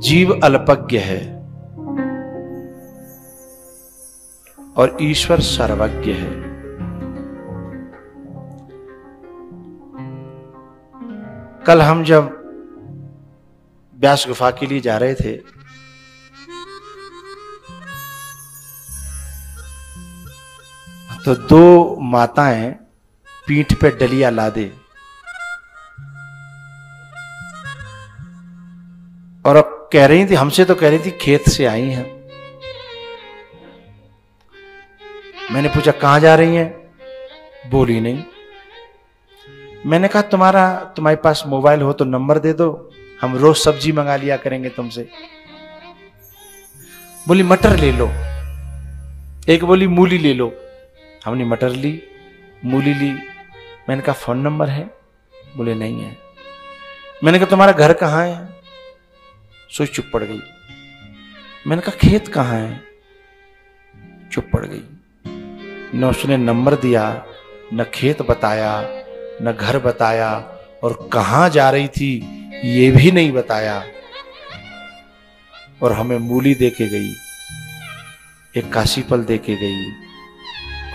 जीव अल्पज्ञ है और ईश्वर सर्वज्ञ है। कल हम जब व्यास गुफा के लिए जा रहे थे तो दो माताएं पीठ पे डलिया लादे और अब कह रही थी, हमसे तो कह रही थी खेत से आई हैं। मैंने पूछा कहां जा रही हैं? बोली नहीं। मैंने कहा तुम्हारे पास मोबाइल हो तो नंबर दे दो, हम रोज सब्जी मंगा लिया करेंगे तुमसे। बोली मटर ले लो, एक बोली मूली ले लो। हमने मटर ली, मूली ली। मैंने कहा फोन नंबर है? बोले नहीं है। मैंने कहा तुम्हारा घर कहाँ है? सोच चुप पड़ गई। मैंने कहा खेत कहाँ है? चुप पड़ गई। न उसने नंबर दिया, न खेत बताया, न घर बताया, और कहां जा रही थी ये भी नहीं बताया। और हमें मूली दे के गई, एक काशीफल दे के गई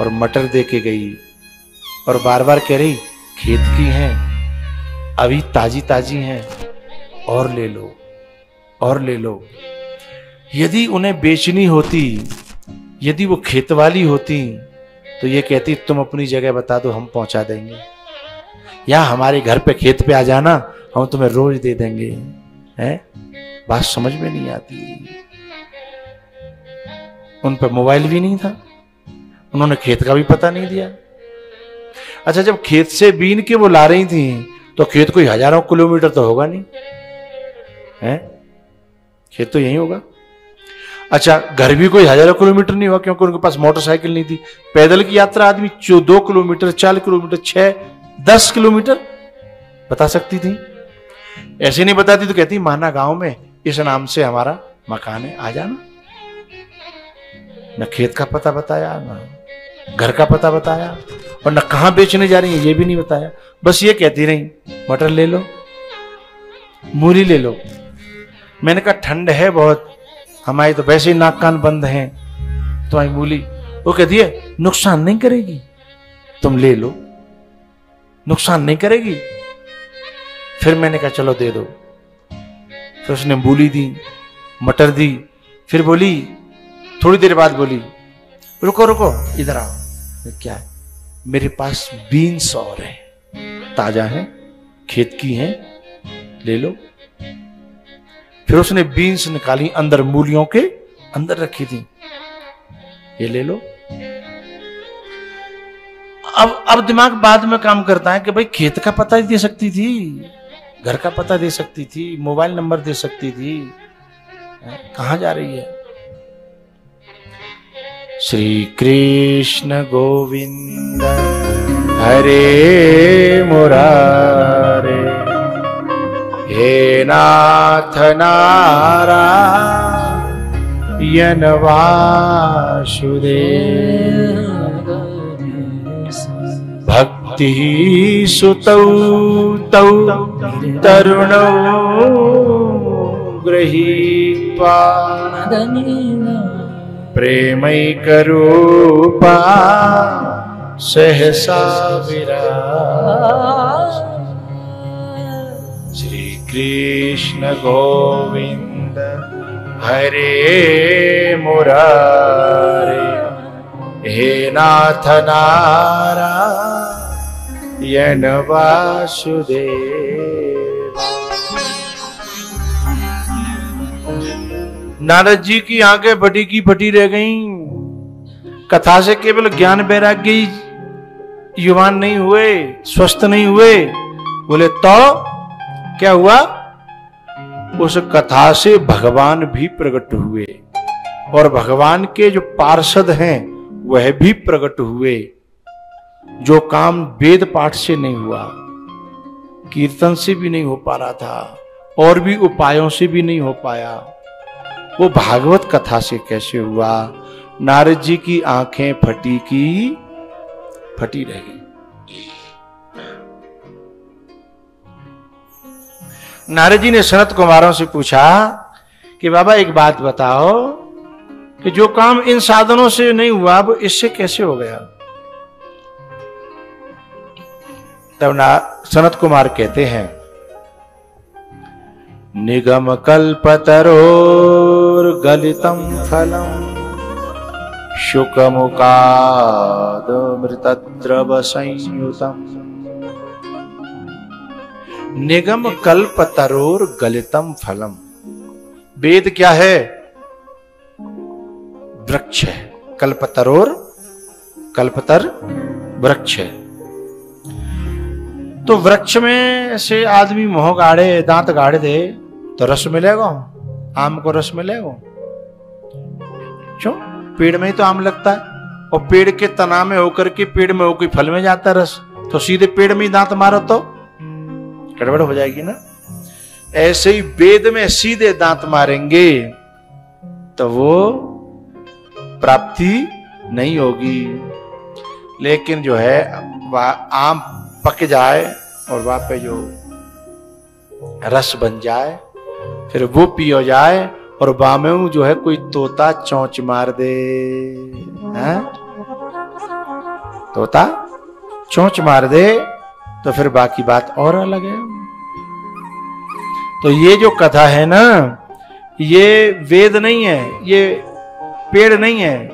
और मटर दे के गई और बार बार कह रही खेत की हैं, अभी ताजी ताजी हैं, और ले लो और ले लो। यदि उन्हें बेचनी होती, यदि वो खेत वाली होती तो ये कहती तुम अपनी जगह बता दो हम पहुंचा देंगे, या हमारे घर पे खेत पे आ जाना हम तुम्हें रोज दे देंगे। हैं? बात समझ में नहीं आती। उन पर मोबाइल भी नहीं था, उन्होंने खेत का भी पता नहीं दिया। अच्छा, जब खेत से बीन के वो ला रही थी तो खेत कोई हजारों किलोमीटर तो होगा नहीं है, खेत तो यही होगा। अच्छा, घर भी कोई हजारों किलोमीटर नहीं हुआ क्योंकि उनके पास मोटरसाइकिल नहीं थी। पैदल की यात्रा आदमी 2 किलोमीटर, 4 किलोमीटर, 6, 10 किलोमीटर बता सकती थी। ऐसे नहीं बताती तो कहती माना गांव में इस नाम से हमारा मकान है, आ जाना। न खेत का पता बताया, न घर का पता बताया, और न कहां बेचने जा रही है ये भी नहीं बताया। बस ये कहती रही मटर ले लो, मूली ले लो। मैंने कहा ठंड है बहुत, हमारी तो वैसे ही नाक कान बंद हैं, तुम्हारी मूली। वो कहती है नुकसान नहीं करेगी, तुम ले लो, नुकसान नहीं करेगी। फिर मैंने कहा चलो दे दो। फिर उसने मूली दी, मटर दी। फिर बोली, थोड़ी देर बाद बोली रुको रुको इधर आओ। क्या है? मेरे पास बीन्स और है, ताजा है, खेत की है, ले लो। फिर उसने बीन्स निकाली, अंदर मूलियों के अंदर रखी थी, ये ले लो। अब दिमाग बाद में काम करता है कि भाई खेत का पता ही दे सकती थी, घर का पता दे सकती थी, मोबाइल नंबर दे सकती थी। कहां जा रही है? श्री कृष्ण गोविंद हरे मुरारे, हे नाथ नारायण वासुदेव, भक्ति सुतौ तौ तरुणौ गृहीत्वा, प्रेमैकरूपा सहसा विराज। श्री कृष्ण गोविंद हरे मुरारे, हे नाथ नारायण वासुदेव। नारद जी की आंखें फटी की फटी रह गईं। कथा से केवल ज्ञान वैराग्य ही युवान नहीं हुए, स्वस्थ नहीं हुए। बोले तो क्या हुआ? उस कथा से भगवान भी प्रकट हुए, और भगवान के जो पार्षद हैं वह भी प्रकट हुए। जो काम वेद पाठ से नहीं हुआ, कीर्तन से भी नहीं हो पा रहा था, और भी उपायों से भी नहीं हो पाया, वो भागवत कथा से कैसे हुआ? नारद जी की आंखें फटी की फटी रह गई। नारद जी ने सनत कुमारों से पूछा कि बाबा एक बात बताओ कि जो काम इन साधनों से नहीं हुआ वो इससे कैसे हो गया। तब सनत कुमार कहते हैं, निगम कल्पतरोर गलितम फलम शुकमुकाद मृतद्रव संयुतम। निगम कल्पतरोर गलितम फलम। वेद क्या है? वृक्ष है। कल्पतरोर, कल्पतर वृक्ष है। तो वृक्ष में से आदमी मुंह गाड़े, दांत गाड़े दे तो रस मिलेगा? आम को रस मिलेगा? क्यों? पेड़ में ही तो आम लगता है, और पेड़ के तना में होकर के पेड़ में होकर फल में जाता है रस। तो सीधे पेड़ में ही दांत मारो तो गड़बड़ हो जाएगी ना। ऐसे ही वेद में सीधे दांत मारेंगे तो वो प्राप्ति नहीं होगी। लेकिन जो है वह आम पक जाए और वहां पे जो रस बन जाए, फिर वो पियो जाए, और बामें जो है कोई तोता चोंच मार दे, हैं? तोता चोंच मार दे तो फिर बाकी बात और अलग है। तो ये जो कथा है ना, ये वेद नहीं है, ये पेड़ नहीं है,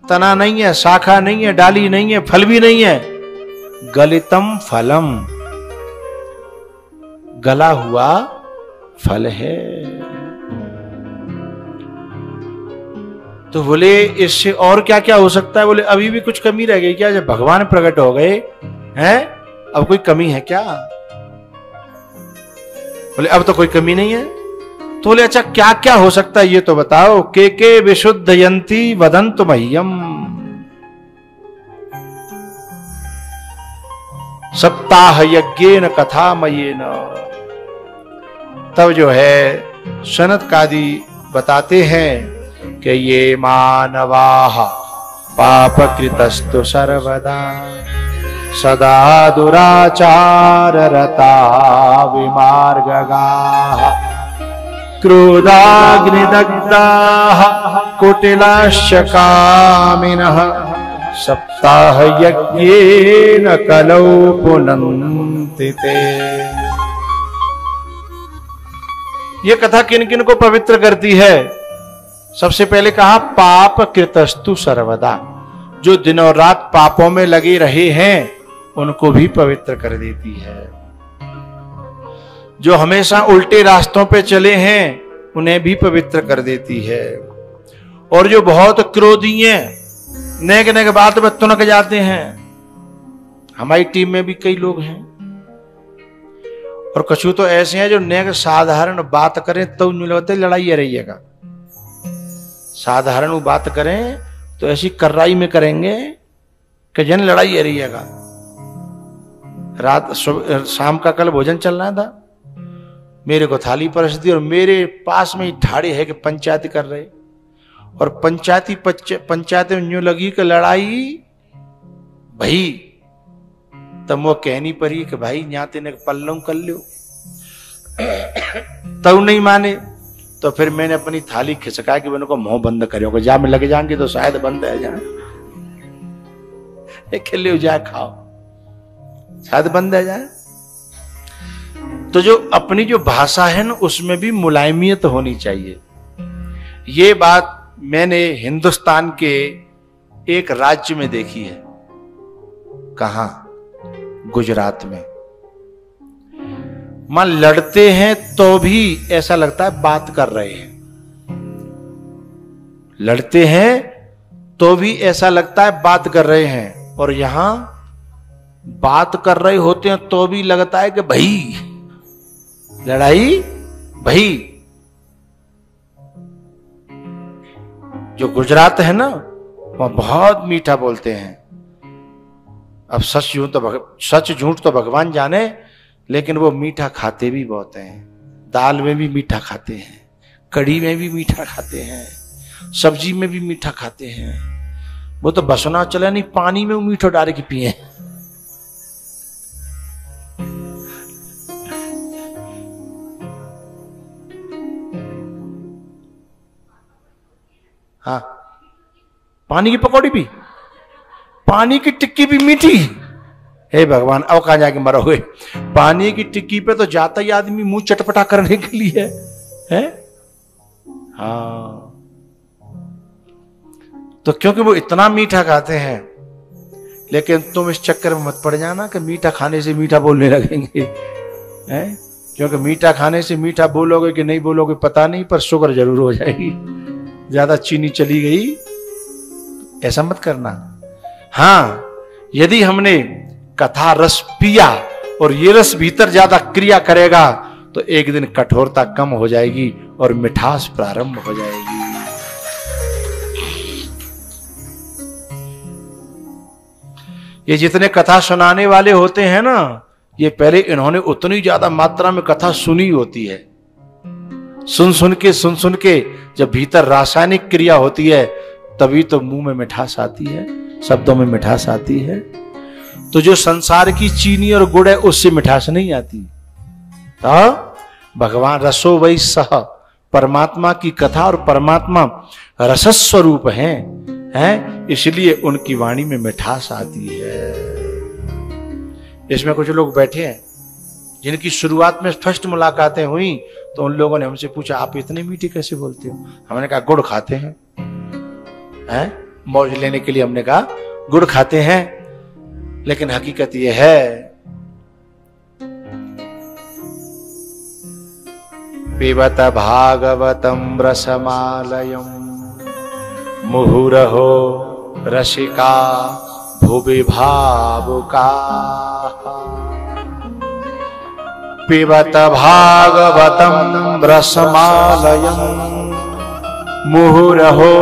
तना नहीं है, शाखा नहीं है, डाली नहीं है, फल भी नहीं है। गलितम फलम, गला हुआ फल है। तो बोले इससे और क्या क्या हो सकता है? बोले अभी भी कुछ कमी रह गई क्या? जब भगवान प्रकट हो गए हैं, अब कोई कमी है क्या? बोले अब तो कोई कमी नहीं है। तो बोले अच्छा क्या क्या हो सकता है ये तो बताओ। के विशुद्धयंती वदन्तु मह्यम। सप्ताह यज्ञेन कथामयेन। तब जो है सनत्कादि बताते हैं कि ये मानवाः पापकृतस्तु सर्वदा सदा दुराचाररता विमार्गगाः क्रोधाग्निदग्धाः कुटिलाश्च कामिनः सप्ताह यज्ञेन कलौ पुनन्ति ते। ये कथा किन किन को पवित्र करती है? सबसे पहले कहा पाप कृतस्तु सर्वदा। जो दिन और रात पापों में लगे रहे हैं उनको भी पवित्र कर देती है। जो हमेशा उल्टे रास्तों पे चले हैं उन्हें भी पवित्र कर देती है। और जो बहुत क्रोधी हैं, नेक नेक बात में तुनक जाते हैं, हमारी टीम में भी कई लोग हैं। और कुछ तो ऐसे हैं जो नेक साधारण बात करें तो मिलते लड़ाई रहिएगा। साधारण वो बात करें तो ऐसी कर्राई में करेंगे कि जन लड़ाई रहिएगा। रात शाम का कल भोजन चल रहा था, मेरे को थाली परस दी और मेरे पास में ही ठाड़े है कि पंचायती कर रहे, और पंचायती में यूं लगी कि लड़ाई भाई। तब वो कहनी पड़ी कि भाई न्याते ने पल्लू कर लो, तब नहीं माने। तो फिर मैंने अपनी थाली खिसका के उनको मुंह बंद करो, जा में लगे जाएंगे तो शायद बंद है जाए, खिले जाए खाओ, शायद बंद है जाए। तो जो अपनी जो भाषा है ना उसमें भी मुलायमियत होनी चाहिए। ये बात मैंने हिंदुस्तान के एक राज्य में देखी है। कहां? गुजरात में। मां लड़ते हैं तो भी ऐसा लगता है बात कर रहे हैं। लड़ते हैं तो भी ऐसा लगता है बात कर रहे हैं, और यहां बात कर रहे होते हैं तो भी लगता है कि भाई लड़ाई भाई। जो गुजरात है ना वहां बहुत मीठा बोलते हैं। अब सच झूठ तो भगवान जाने, लेकिन वो मीठा खाते भी बहुत हैं। दाल में भी मीठा खाते हैं, कढ़ी में भी मीठा खाते हैं, सब्जी में भी मीठा खाते हैं। वो तो बसना चला नहीं, पानी में वो मीठा डाल के पिए। पानी की पकौड़ी भी, पानी की टिक्की भी मीठी। हे भगवान, अब कहां जाके मरोगे? पानी की टिक्की पे तो जाता ही आदमी मुंह चटपटा करने के लिए है? हाँ, तो क्योंकि वो इतना मीठा खाते हैं। लेकिन तुम इस चक्कर में मत पड़ जाना कि मीठा खाने से मीठा बोलने लगेंगे, हैं? क्योंकि मीठा खाने से मीठा बोलोगे कि नहीं बोलोगे पता नहीं, पर शुगर जरूर हो जाएगी। ज्यादा चीनी चली गई, ऐसा मत करना। हाँ, यदि हमने कथा रस पिया और ये रस भीतर ज्यादा क्रिया करेगा तो एक दिन कठोरता कम हो जाएगी और मिठास प्रारंभ हो जाएगी। ये जितने कथा सुनाने वाले होते हैं ना, ये पहले इन्होंने उतनी ज्यादा मात्रा में कथा सुनी होती है। सुन सुन के जब भीतर रासायनिक क्रिया होती है तभी तो मुंह में मिठास आती है, शब्दों में मिठास आती है। तो जो संसार की चीनी और गुड़ है उससे मिठास नहीं आती। तो भगवान रसो वै सह, परमात्मा की कथा और परमात्मा रसस्वरूप हैं, इसलिए उनकी वाणी में मिठास आती है। इसमें कुछ लोग बैठे हैं जिनकी शुरुआत में फर्स्ट मुलाकातें हुई तो उन लोगों ने हमसे पूछा आप इतने मीठे कैसे बोलते हो? हमने कहा गुड़ खाते हैं, मौज लेने के लिए हमने कहा गुड़ खाते हैं। लेकिन हकीकत यह है पिबत भागवतम रसमालयम मुहुरहो रसिका भुवि भावुका। पिबत भागवतम रसमालयम मुहुरहो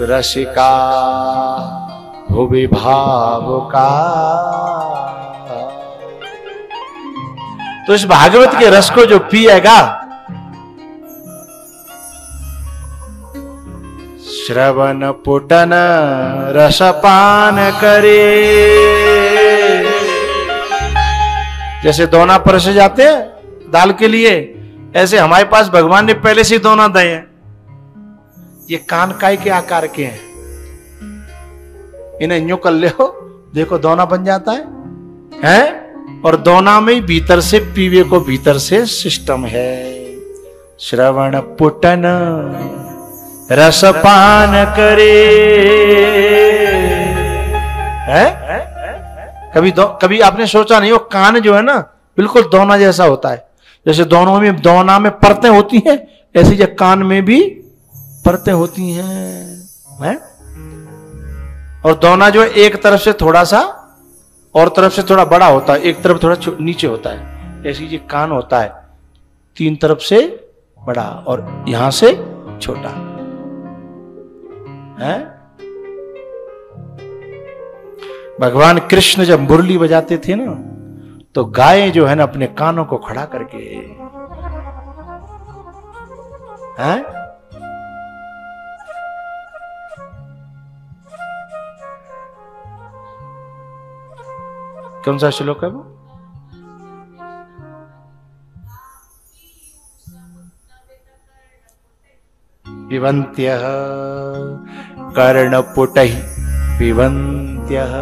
रसिका भुवि भावुका। तो इस भागवत के रस को जो पिएगा, श्रवण पुटन रसपान करे। जैसे दोना परसे जाते हैं दाल के लिए, ऐसे हमारे पास भगवान ने पहले से दोना दिए हैं। ये कान काय के आकार के हैं, इन्हें यूं कर ले हो, देखो दोना बन जाता है? और दोना में भीतर से पीवे को भीतर से सिस्टम है। श्रवण पुटन रसपान करे। है? कभी आपने सोचा नहीं, वो कान जो है ना बिल्कुल दोना जैसा होता है। जैसे दोना में परतें होती हैं, ऐसे जो कान में भी परतें होती हैं। और दोना जो है एक तरफ से थोड़ा सा और तरफ से थोड़ा बड़ा होता है, एक तरफ थोड़ा नीचे होता है। ऐसी जो कान होता है, तीन तरफ से बड़ा और यहां से छोटा है। भगवान कृष्ण जब मुरली बजाते थे ना, तो गायें जो है ना अपने कानों को खड़ा करके हैं। कौन सा श्लोक है वो? पिबन्त्यः कर्णपुटैः पिबन्त्यः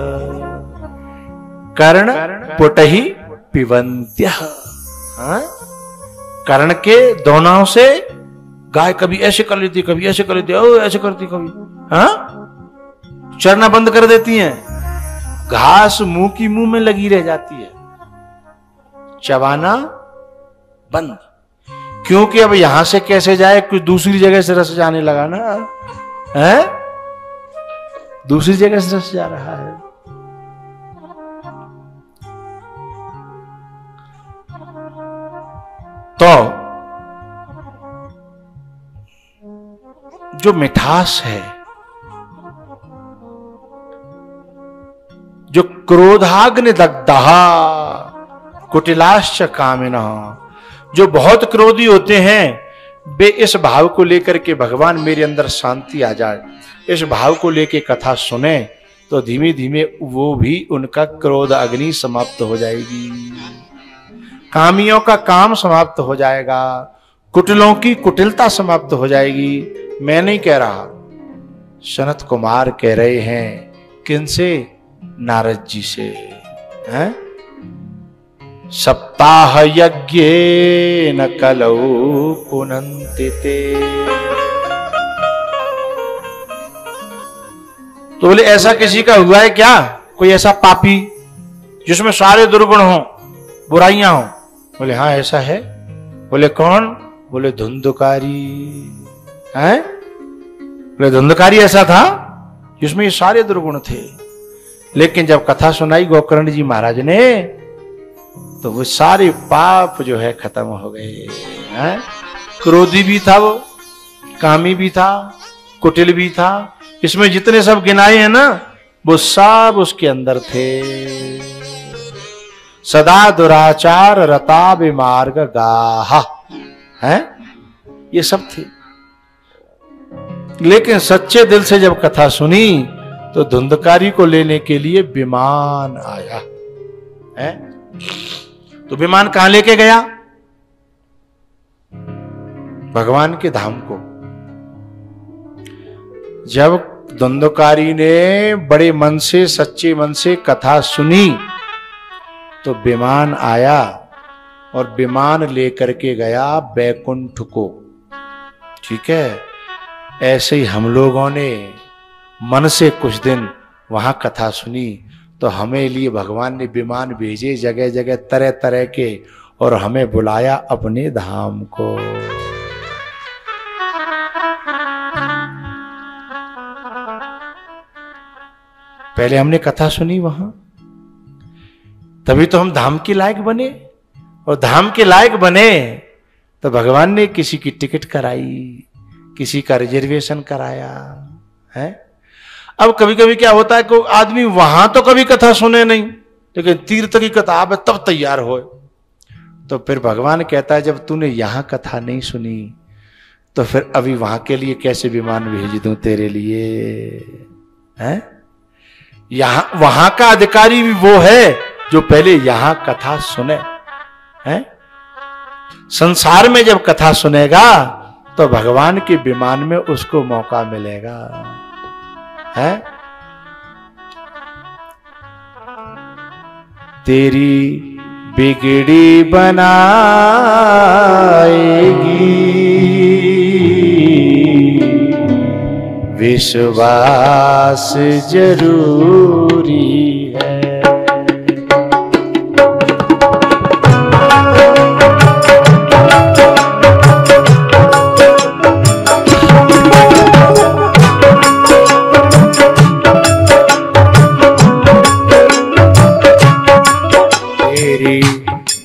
कर्णपुटैः पिबन्त्यः। कर्ण के दोनाओं से गाय कभी ऐसे कर लेती, कभी ऐसे कर लेती, ऐसे करती, कभी चरना बंद कर देती हैं। घास मुंह की मुंह में लगी रह जाती है, चबाना बंद। क्योंकि अब यहां से कैसे जाए, कुछ दूसरी जगह से रस जाने लगा ना, है? दूसरी जगह से रस जा रहा है। तो जो मिठास है, जो क्रोधाग्नि दग्धः कुटिलाश्च कामिनः, जो बहुत क्रोधी होते हैं, वे इस भाव को लेकर के भगवान मेरे अंदर शांति आ जाए, इस भाव को लेकर कथा सुने, तो धीमे धीमे वो भी उनका क्रोध अग्नि समाप्त हो जाएगी, कामियों का काम समाप्त हो जाएगा, कुटिलों की कुटिलता समाप्त हो जाएगी। मैं नहीं कह रहा, सनत कुमार कह रहे हैं किनसे? नारद जी से। हैं? सप्ताह यज्ञ न कलौ पुनन्तिते। तो बोले ऐसा किसी का हुआ है क्या? कोई ऐसा पापी जिसमें सारे दुर्गुण हो, बुराइयां हो? बोले हाँ ऐसा है। बोले कौन? बोले धुंधकारी। हैं? बोले धुंधकारी ऐसा था जिसमें ये सारे दुर्गुण थे, लेकिन जब कथा सुनाई गोकर्ण जी महाराज ने तो वो सारे पाप जो है खत्म हो गए। हैं? क्रोधी भी था वो, कामी भी था, कुटिल भी था। इसमें जितने सब गिनाए हैं ना वो सब उसके अंदर थे। सदा दुराचार रता विमार्ग गाहा। हैं? ये सब थे, लेकिन सच्चे दिल से जब कथा सुनी तो धुंधकारी को लेने के लिए विमान आया है। तो विमान कहां लेके गया? भगवान के धाम को। जब धुंधकारी ने बड़े मन से, सच्चे मन से कथा सुनी तो विमान आया और विमान लेकर के गया बैकुंठ को। ठीक है, ऐसे ही हम लोगों ने मन से कुछ दिन वहां कथा सुनी तो हमें लिए भगवान ने विमान भेजे जगह जगह तरह तरह के, और हमें बुलाया अपने धाम को। पहले हमने कथा सुनी वहां, तभी तो हम धाम के लायक बने, और धाम के लायक बने तो भगवान ने किसी की टिकट कराई, किसी का रिजर्वेशन कराया है। अब कभी कभी क्या होता है कि आदमी वहां तो कभी कथा सुने नहीं, लेकिन तीर्थ की किताब है तब तैयार हो। तो फिर भगवान कहता है जब तूने यहां कथा नहीं सुनी तो फिर अभी वहां के लिए कैसे विमान भेज दूं तेरे लिए? हैं? यहां वहां का अधिकारी भी वो है जो पहले यहां कथा सुने। हैं? संसार में जब कथा सुनेगा तो भगवान के विमान में उसको मौका मिलेगा। है? तेरी बिगड़ी बनाएगी विश्वास जरूरी है।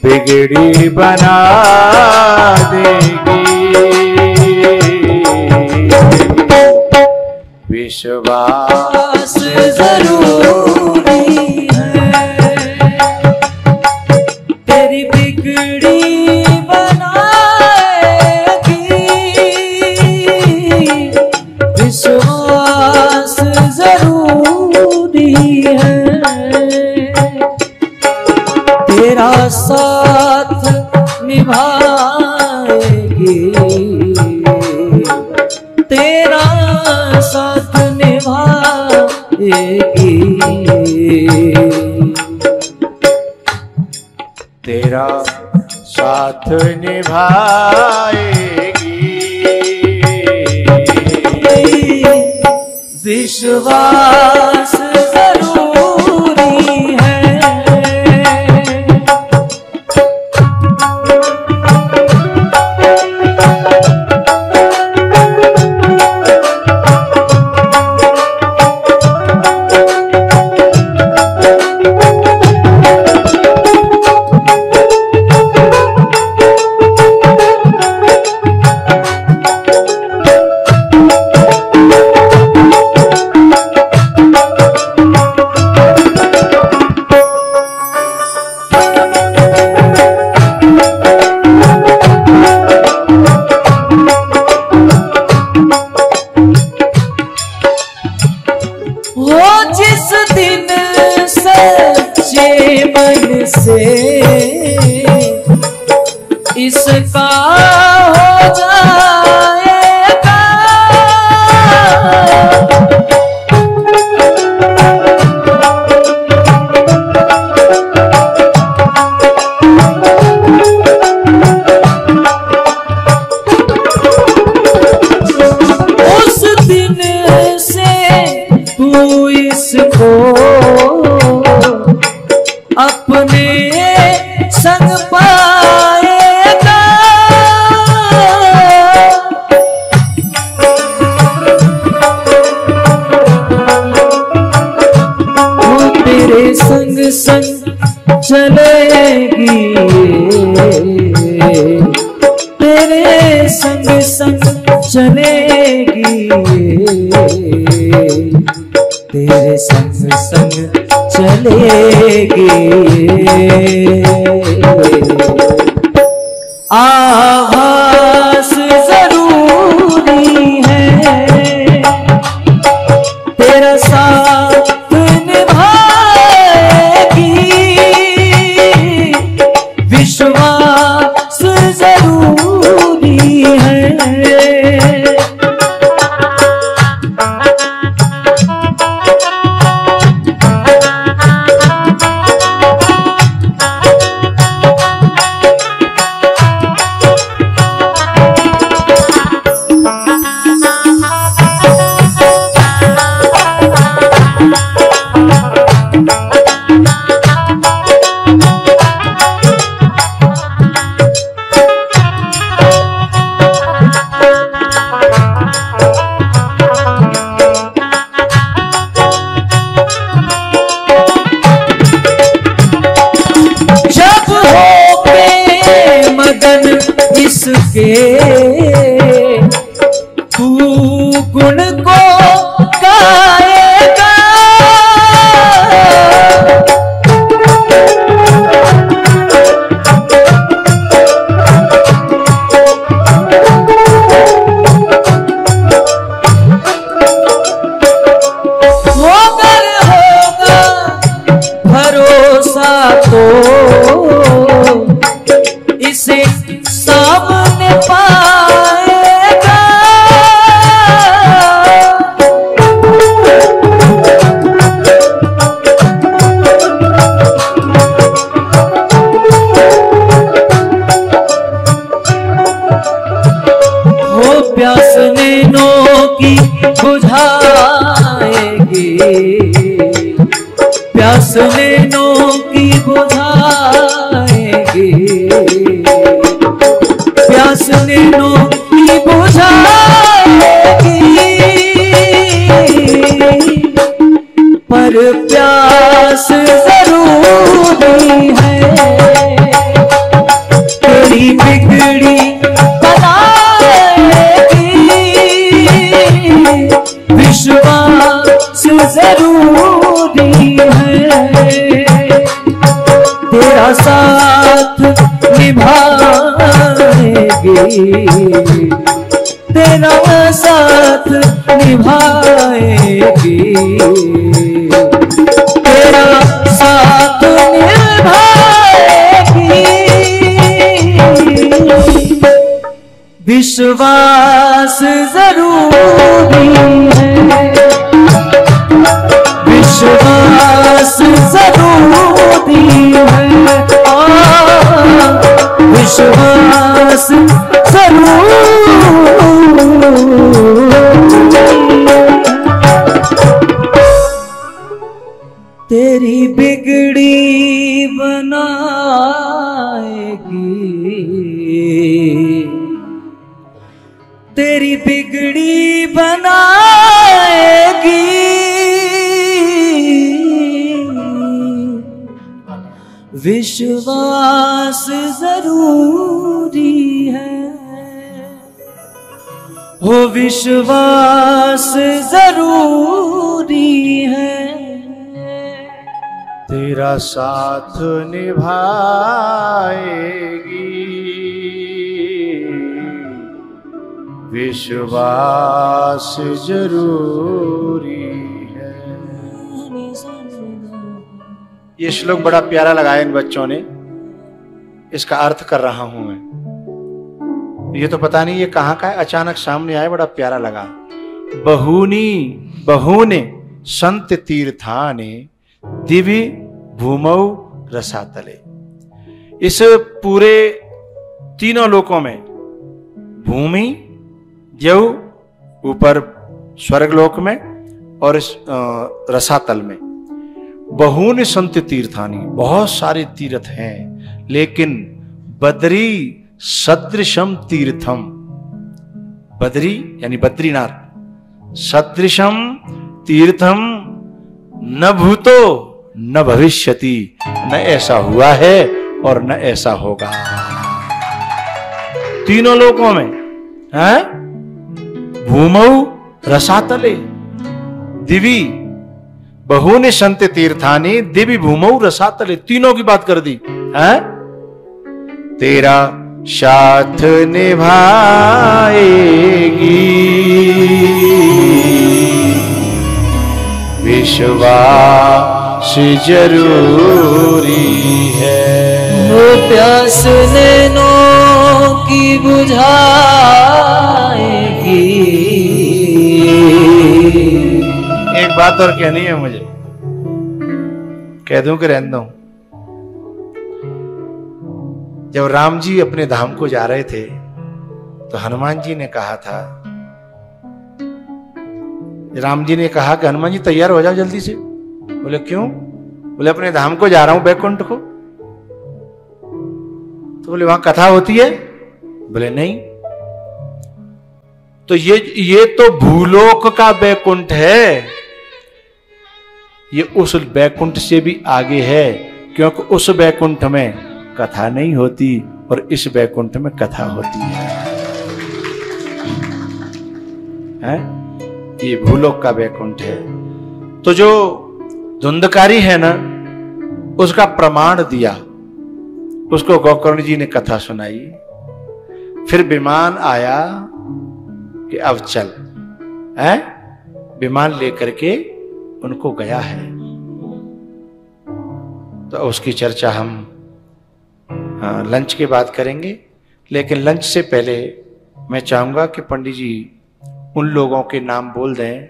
बिगड़ी बना देगी विश्वास जरूरी है। तेरी बिगड़ी बनाएगी विश्वास जरूरी है। तेरा साथ निभाएगी, तेरा साथ निभाएगी, तेरा साथ निभाएगी विश्वास जरूरी है। इसका हो जाएगा तेरे संग संग चलेगी, तेरे संग संग चलेगी, तेरे संग संग चलेगी। आभास जरूरी है, तेरा साथ निभाएगी, विश्वास जरूरी है। इसके तू गुण को गाएगा, मगर होगा भरोसा तो इसे सामने पाएगा। वो प्यास नैनों की बुझाएगी, प्यास नैनों की बुझाएगी, प्यास नैनों की बुझाएगी, पर प्यास जरूरी है, तेरी बिगड़ी बनाएगी, विश्वास जरूरी है, तेरा साथ निभाएगी, तेरा साथ निभाएगी, तेरा साथ निभाएगी, विश्वास जरूरी है, विश्वास जरूरी है, विश्वास जरूरी। तेरी बिगड़ी बनाएगी, तेरी बिगड़ी बनाएगी, विश्वास जरूरी है, वो विश्वास जरूरी है, तेरा साथ निभाएगी, विश्वास जरूरी है। ये श्लोक बड़ा प्यारा लगा इन बच्चों ने, इसका अर्थ कर रहा हूं मैं। ये तो पता नहीं ये कहां का है, अचानक सामने आया, बड़ा प्यारा लगा। बहूने संत तीर्थाने दिव्य भूमौ रसातले। इस पूरे तीनों लोकों में, भूमि, द्यौ ऊपर स्वर्ग लोक में और इस रसातल में, बहून संत तीर्थानी, बहुत सारे तीर्थ हैं, लेकिन बद्री सदृशम तीर्थम, बद्री यानी बद्रीनाथ, सदृशम तीर्थम न भूतो न भविष्यति, न ऐसा हुआ है और न ऐसा होगा। तीनों लोकों में है, भूमौ रसातले दिवी बहूनि सन्ति तीर्थानि दिवि भूमौ रसातले, तीनों की बात कर दी है। तेरा साथ निभाएगी विश्वास जरूरी है। वो प्यास नैनों की बुझाएगी। एक बात और कहनी है मुझे, कह दूं कि रहने दूं? जब राम जी अपने धाम को जा रहे थे तो हनुमान जी ने कहा था, राम जी ने कहा कि हनुमान जी तैयार हो जाओ जल्दी से। बोले क्यों? बोले अपने धाम को जा रहा हूं, बैकुंठ को। तो बोले वहां कथा होती है? बोले नहीं। तो ये तो भूलोक का बैकुंठ है, ये उस बैकुंठ से भी आगे है, क्योंकि उस बैकुंठ में कथा नहीं होती और इस बैकुंठ में कथा होती है? ये भूलोक का बैकुंठ है। तो जो धुंधकारी है ना, उसका प्रमाण दिया, उसको गोकर्ण जी ने कथा सुनाई। फिर विमान आया कि अब चल, है? विमान लेकर के उनको गया है। तो उसकी चर्चा हम लंच के बाद करेंगे, लेकिन लंच से पहले मैं चाहूंगा कि पंडित जी उन लोगों के नाम बोल दें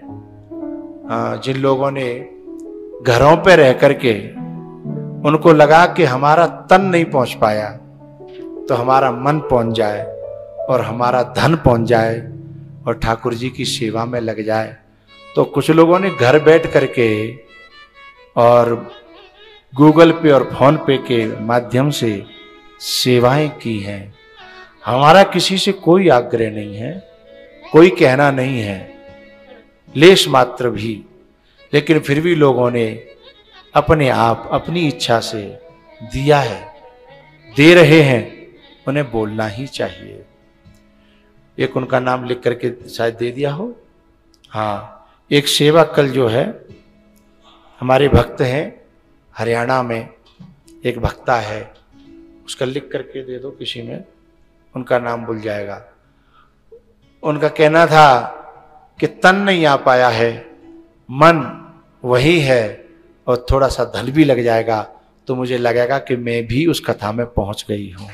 जिन लोगों ने घरों पे रह करके उनको लगा कि हमारा तन नहीं पहुंच पाया तो हमारा मन पहुंच जाए और हमारा धन पहुंच जाए और ठाकुर जी की सेवा में लग जाए। तो कुछ लोगों ने घर बैठ करके और गूगल पे और फोन पे के माध्यम से सेवाएं की हैं। हमारा किसी से कोई आग्रह नहीं है, कोई कहना नहीं है, लेश मात्र भी, लेकिन फिर भी लोगों ने अपने आप अपनी इच्छा से दिया है, दे रहे हैं, उन्हें बोलना ही चाहिए। एक उनका नाम लिख करके शायद दे दिया हो। हाँ, एक सेवा कल जो है हमारे भक्त हैं हरियाणा में, एक भक्ता है, उसका लिख करके दे दो किसी में, उनका नाम भूल जाएगा। उनका कहना था कि तन नहीं आ पाया है, मन वही है और थोड़ा सा धन भी लग जाएगा तो मुझे लगेगा कि मैं भी उस कथा में पहुंच गई हूं।